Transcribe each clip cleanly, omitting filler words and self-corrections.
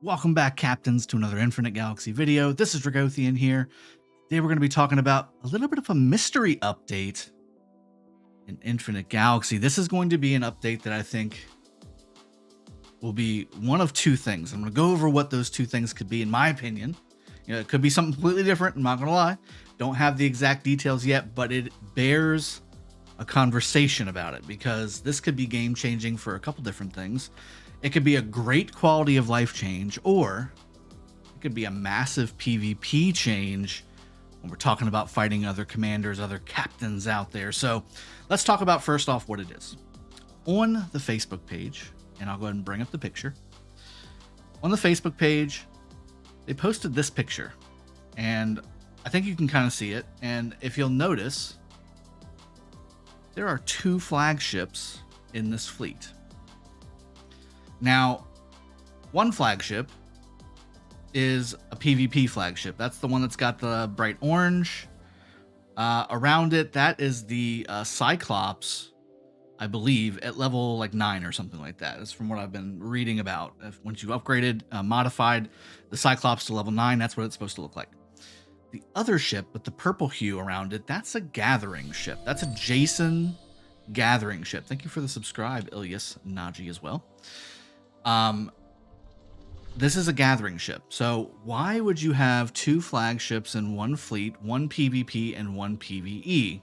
Welcome back, Captains, to another Infinite Galaxy video. This is Dragothian here. Today we're going to be talking about a little bit of a mystery update in Infinite Galaxy. This is going to be an update that I think will be one of two things. I'm going to go over what those two things could be, in my opinion. It could be something completely different, I'm not going to lie. Don't have the exact details yet, but it bears a conversation about it because this could be game-changing for a couple different things. It could be a great quality of life change, or it could be a massive PvP change when we're talking about fighting other commanders, other captains out there. So let's talk about first off what it is. On the Facebook page, and I'll go ahead and bring up the picture. On the Facebook page, they posted this picture, and I think you can kind of see it. And if you'll notice, there are two flagships in this fleet. Now, one flagship is a PvP flagship. That's the one that's got the bright orange around it. That is the Cyclops, I believe, at level like 9 or something like that. That's from what I've been reading about. Once you upgraded, modified the Cyclops to level 9, that's what it's supposed to look like. The other ship with the purple hue around it, that's a gathering ship. That's a Jason gathering ship. Thank you for the subscribe, Ilyas Naji, as well. This is a gathering ship. So why would you have two flagships in one fleet, one PvP and one PvE?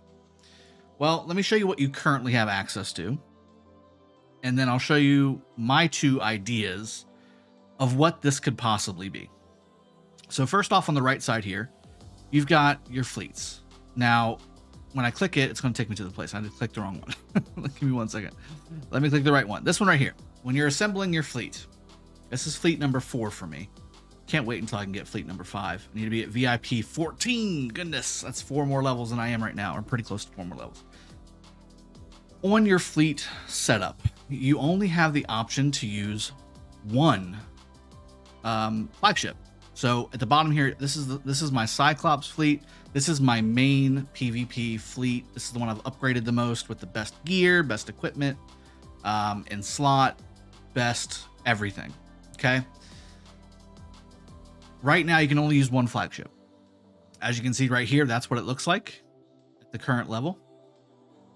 Well, let me show you what you currently have access to, and then I'll show you my two ideas of what this could possibly be. So first off, on the right side here, you've got your fleets. Now, when I click it, it's going to take me to the place. I had to click the wrong one. Give me 1 second. Let me click the right one. This one right here. When you're assembling your fleet, this is fleet number 4 for me. Can't wait until I can get fleet number 5. I need to be at VIP 14. Goodness, that's 4 more levels than I am right now. I'm pretty close to 4 more levels. On your fleet setup, you only have the option to use one flagship. So at the bottom here, this is my Cyclops fleet. This is my main PvP fleet. This is the one I've upgraded the most with the best gear, best equipment, in slot, best everything. Okay. Right now, you can only use one flagship. As you can see right here, that's what it looks like at the current level.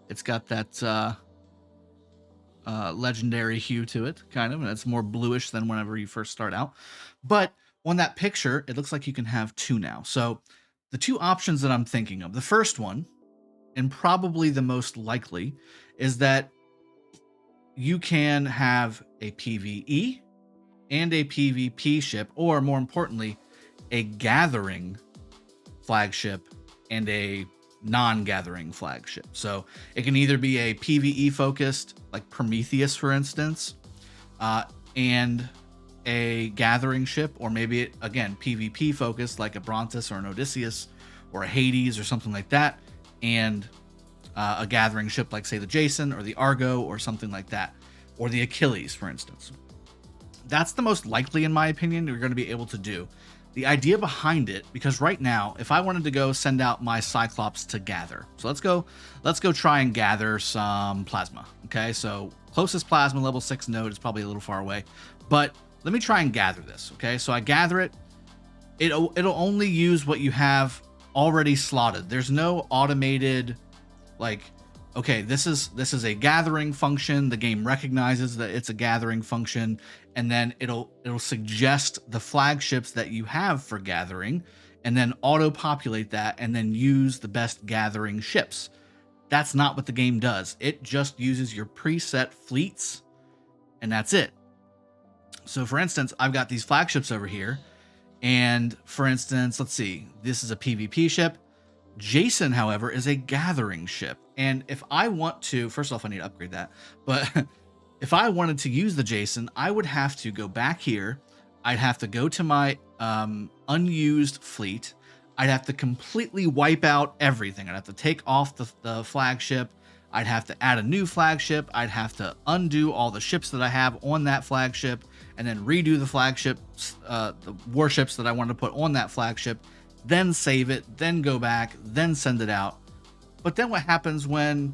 It's got that legendary hue to it, kind of, and it's more bluish than whenever you first start out. But on that picture, it looks like you can have two now. So the two options that I'm thinking of, the first one, and probably the most likely, is that you can have a PvE and a PvP ship, or more importantly, a gathering flagship and a non-gathering flagship. So it can either be a PvE focused, like Prometheus, for instance, and a gathering ship, or maybe it, again, PvP focused, like a Brontis or an Odysseus or a Hades or something like that, and a gathering ship like, say, the Jason or the Argo or something like that, or the Achilles, for instance. That's the most likely, in my opinion, you're going to be able to do. The idea behind it, because right now, if I wanted to go send out my Cyclops to gather, so let's go try and gather some plasma. Okay, so closest plasma level 6 node is probably a little far away, but let me try and gather this. Okay, so I gather it. It'll only use what you have already slotted. There's no automated, like, okay, this is a gathering function. The game recognizes that it's a gathering function, and then it'll suggest the flagships that you have for gathering, and then auto-populate that, and then use the best gathering ships. That's not what the game does. It just uses your preset fleets, and that's it. So for instance, I've got these flagships over here, and for instance, let's see, this is a PvP ship. Jason, however, is a gathering ship. And if I want to, first off, I need to upgrade that. But if I wanted to use the Jason, I would have to go back here. I'd have to go to my unused fleet. I'd have to completely wipe out everything. I'd have to take off the flagship. I'd have to add a new flagship. I'd have to undo all the ships that I have on that flagship, and then redo the flagships, the warships that I wanted to put on that flagship, then save it, then go back, then send it out. But then what happens when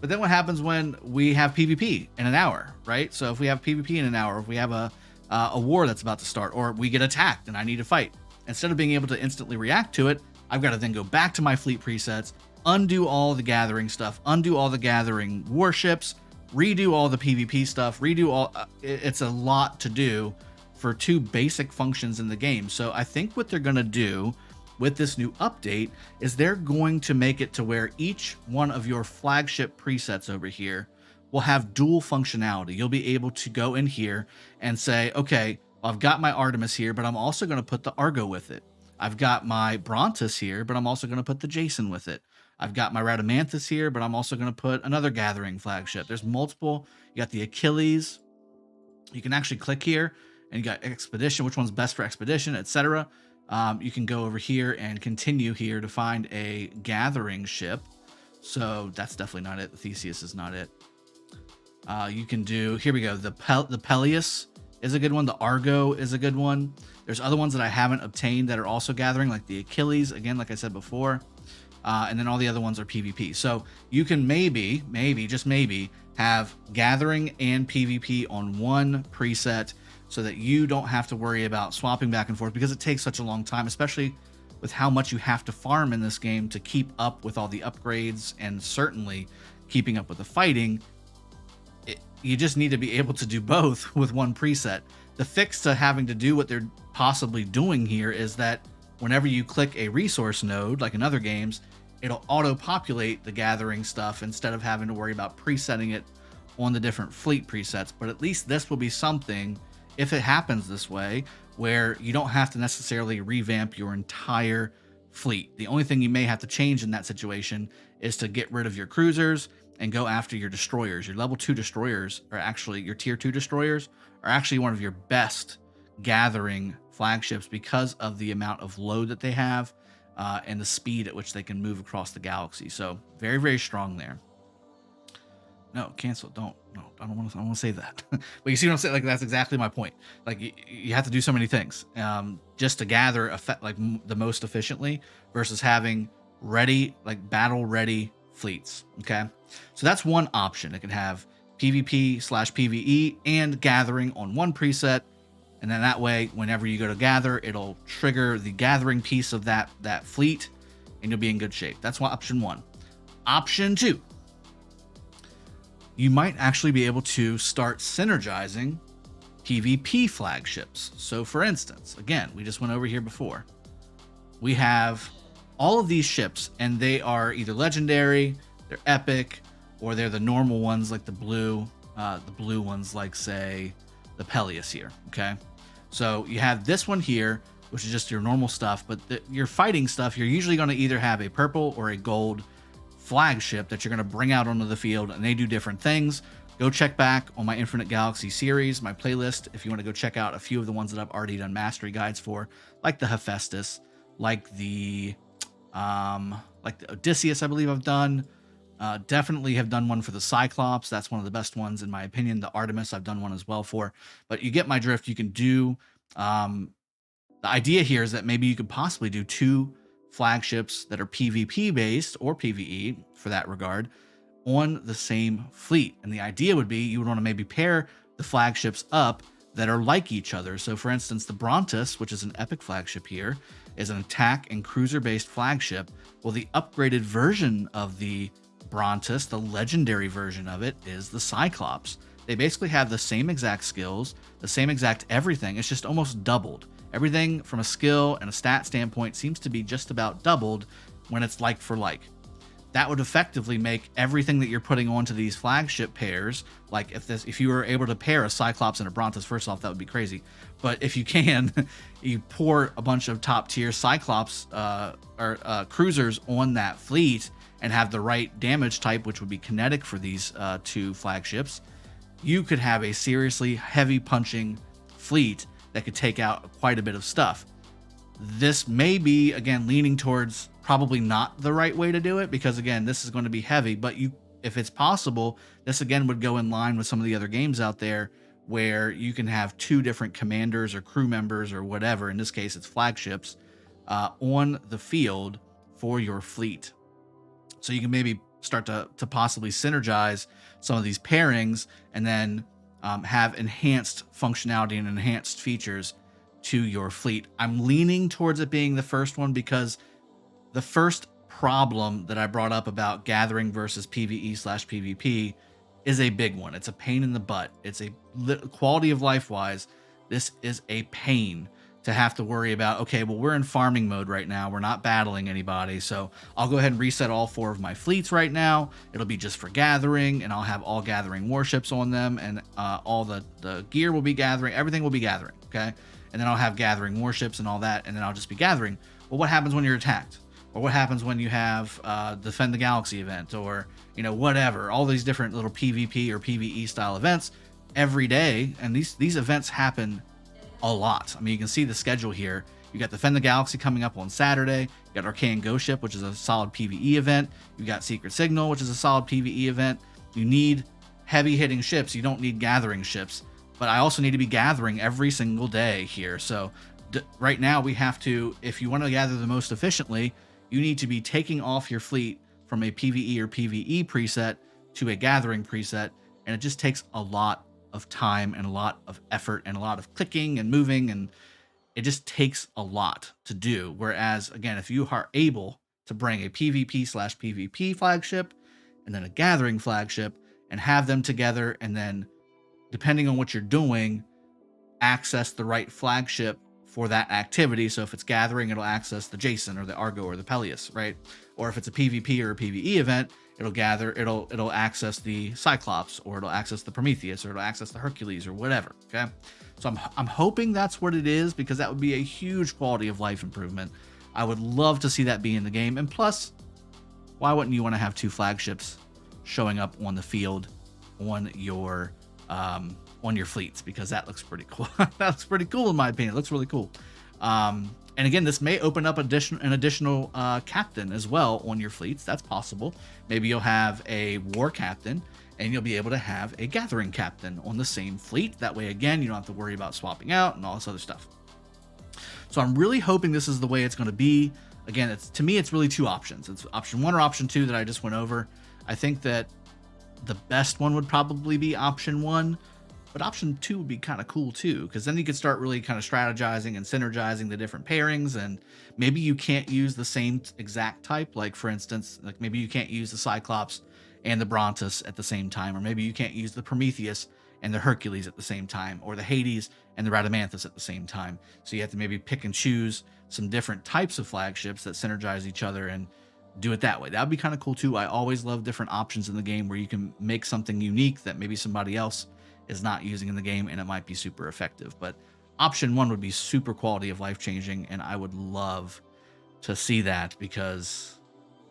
But then what happens when we have PvP in an hour, right? So if we have PvP in an hour, if we have a a war that's about to start, or we get attacked and I need to fight. Instead of being able to instantly react to it, I've got to then go back to my fleet presets, undo all the gathering stuff, undo all the gathering warships, redo all the PvP stuff, redo all. It's a lot to do for two basic functions in the game. So I think what they're going to do with this new update is they're going to make it to where each one of your flagship presets over here will have dual functionality. You'll be able to go in here and say, okay, I've got my Artemis here, but I'm also going to put the Argo with it. I've got my Brontus here, but I'm also going to put the Jason with it. I've got my Radamanthus here, but I'm also going to put another gathering flagship. There's multiple. You got the Achilles. You can actually click here and you got Expedition, which one's best for Expedition, etc. You can go over here and continue here to find a gathering ship. So that's definitely not it. The Theseus is not it. You can do, here we go, the Peleus is a good one. The Argo is a good one. There's other ones that I haven't obtained that are also gathering, like the Achilles, again, like I said before. And then all the other ones are PvP. So you can maybe, just maybe, have gathering and PvP on one preset so that you don't have to worry about swapping back and forth, because it takes such a long time, especially with how much you have to farm in this game to keep up with all the upgrades and certainly keeping up with the fighting. You just need to be able to do both with one preset. The fix to having to do what they're possibly doing here is that whenever you click a resource node, like in other games, it'll auto-populate the gathering stuff instead of having to worry about presetting it on the different fleet presets. But at least this will be something, if it happens this way, where you don't have to necessarily revamp your entire fleet. The only thing you may have to change in that situation is to get rid of your cruisers and go after your destroyers. Your level 2 destroyers are actually, your tier 2 destroyers are actually one of your best gathering flagships because of the amount of load that they have and the speed at which they can move across the galaxy. So very, very strong there. No, cancel. Don't. No, I don't want to say that. But you see what I'm saying? Like, that's exactly my point. Like, you have to do so many things just to gather the most efficiently versus having ready, like battle ready fleets. Okay, so that's one option. It can have PvP/PvE and gathering on one preset, and then that way, whenever you go to gather, it'll trigger the gathering piece of that fleet, and you'll be in good shape. That's option one. Option two, you might actually be able to start synergizing PvP flagships. So for instance, again, we just went over here before. We have all of these ships, and they are either legendary, they're epic, or they're the normal ones like the blue ones, like say the Peleus here. Okay, so you have this one here, which is just your normal stuff, but your fighting stuff, you're usually going to either have a purple or a gold flagship that you're going to bring out onto the field, and they do different things. Go check back on my Infinite Galaxy series, my playlist, if you want to go check out a few of the ones that I've already done mastery guides for, like the Hephaestus, like the Odysseus, I believe I've done. Definitely have done one for the Cyclops. That's one of the best ones in my opinion. The Artemis I've done one as well for, but you get my drift. You can do, the idea here is that maybe you could possibly do two flagships that are PvP based, or PvE for that regard, on the same fleet. And the idea would be you would want to maybe pair the flagships up that are like each other. So for instance, the Brontus, which is an epic flagship here, is an attack and cruiser based flagship. Well, the upgraded version of the Brontus, the legendary version of it, is the Cyclops. They basically have the same exact skills, the same exact everything. It's just almost doubled. Everything from a skill and a stat standpoint seems to be just about doubled when it's like for like. That would effectively make everything that you're putting onto these flagship pairs, like if you were able to pair a Cyclops and a Brontus, first off, that would be crazy. But if you can, you pour a bunch of top tier Cyclops or cruisers on that fleet and have the right damage type, which would be kinetic for these two flagships, you could have a seriously heavy punching fleet that could take out quite a bit of stuff. This may be, again, leaning towards probably not the right way to do it, because again, this is going to be heavy, but if it's possible, this again would go in line with some of the other games out there where you can have two different commanders or crew members or whatever, in this case it's flagships, on the field for your fleet. So you can maybe start to possibly synergize some of these pairings, and then have enhanced functionality and enhanced features to your fleet. I'm leaning towards it being the first one because the first problem that I brought up about gathering versus PvE/PvP is a big one. It's a pain in the butt. It's a quality of life wise. This is a pain to have to worry about. Okay, well, we're in farming mode right now. We're not battling anybody. So I'll go ahead and reset all 4 of my fleets right now. It'll be just for gathering, and I'll have all gathering warships on them, and all the gear will be gathering. Everything will be gathering. Okay. And then I'll have gathering warships and all that. And then I'll just be gathering. Well, what happens when you're attacked? Or what happens when you have Defend the Galaxy event, or whatever, all these different little PvP or PvE style events every day, and these events happen a lot. I mean, you can see the schedule here. You got Defend the Galaxy coming up on Saturday. You got Arcane Ghost Ship, which is a solid PvE event. You got Secret Signal, which is a solid PvE event. You need heavy hitting ships. You don't need gathering ships. But I also need to be gathering every single day here. So right now we have to, if you want to gather the most efficiently, you need to be taking off your fleet from a PvE or PvE preset to a gathering preset, and it just takes a lot of time and a lot of effort and a lot of clicking and moving, and it just takes a lot to do. Whereas, again, if you are able to bring a PvP/PvP flagship and then a gathering flagship and have them together, and then, depending on what you're doing, access the right flagship for that activity. So if it's gathering, it'll access the Jason or the Argo or the Peleus, right? Or if it's a PvP or a PvE event, it'll access the Cyclops, or it'll access the Prometheus, or it'll access the Hercules, or whatever. Okay. So I'm hoping that's what it is, because that would be a huge quality of life improvement. I would love to see that be in the game. And plus, why wouldn't you want to have 2 flagships showing up on the field on your fleets? Because that looks pretty cool. That's pretty cool in my opinion. It looks really cool. And again, this may open up an additional captain as well on your fleets. That's possible. Maybe you'll have a war captain, and you'll be able to have a gathering captain on the same fleet. That way, again, you don't have to worry about swapping out and all this other stuff. So I'm really hoping this is the way it's going to be. Again, to me, it's really 2 options. It's option 1 or option 2 that I just went over. I think that the best one would probably be option 1. But option 2 would be kind of cool too, because then you could start really kind of strategizing and synergizing the different pairings. And maybe you can't use the same exact type. Like, for instance, like maybe you can't use the Cyclops and the Brontus at the same time, or maybe you can't use the Prometheus and the Hercules at the same time, or the Hades and the Radamanthus at the same time. So you have to maybe pick and choose some different types of flagships that synergize each other and do it that way. That would be kind of cool too. I always love different options in the game where you can make something unique that maybe somebody else is not using in the game, and it might be super effective. But option 1 would be super quality of life changing, and I would love to see that, because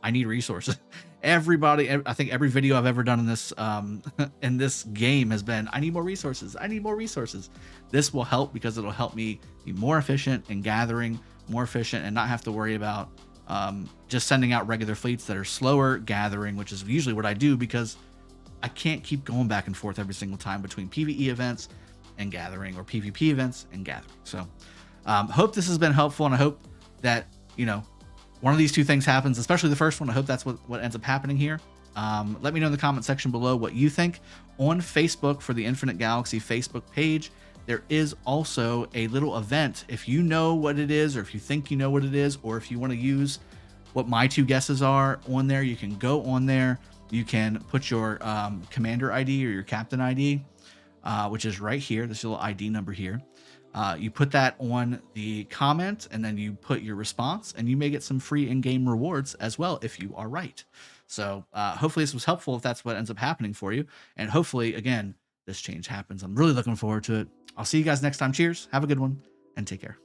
I need resources. Everybody, I think every video I've ever done in this in this game has been, I need more resources. I need more resources. This will help, because it'll help me be more efficient in gathering, more efficient, and not have to worry about just sending out regular fleets that are slower gathering, which is usually what I do, because I can't keep going back and forth every single time between PvE events and gathering, or PvP events and gathering. So hope this has been helpful, and I hope that, one of these 2 things happens, especially the first one. I hope that's what ends up happening here. Let me know in the comment section below what you think. On Facebook, for the Infinite Galaxy Facebook page, there is also a little event. If you know what it is, or if you think you know what it is, or if you want to use what my 2 guesses are on there, you can go on there. You can put your commander ID or your captain ID, which is right here, this little ID number here. You put that on the comment, and then you put your response, and you may get some free in-game rewards as well if you are right. So hopefully this was helpful if that's what ends up happening for you. And hopefully, again, this change happens. I'm really looking forward to it. I'll see you guys next time. Cheers. Have a good one, and take care.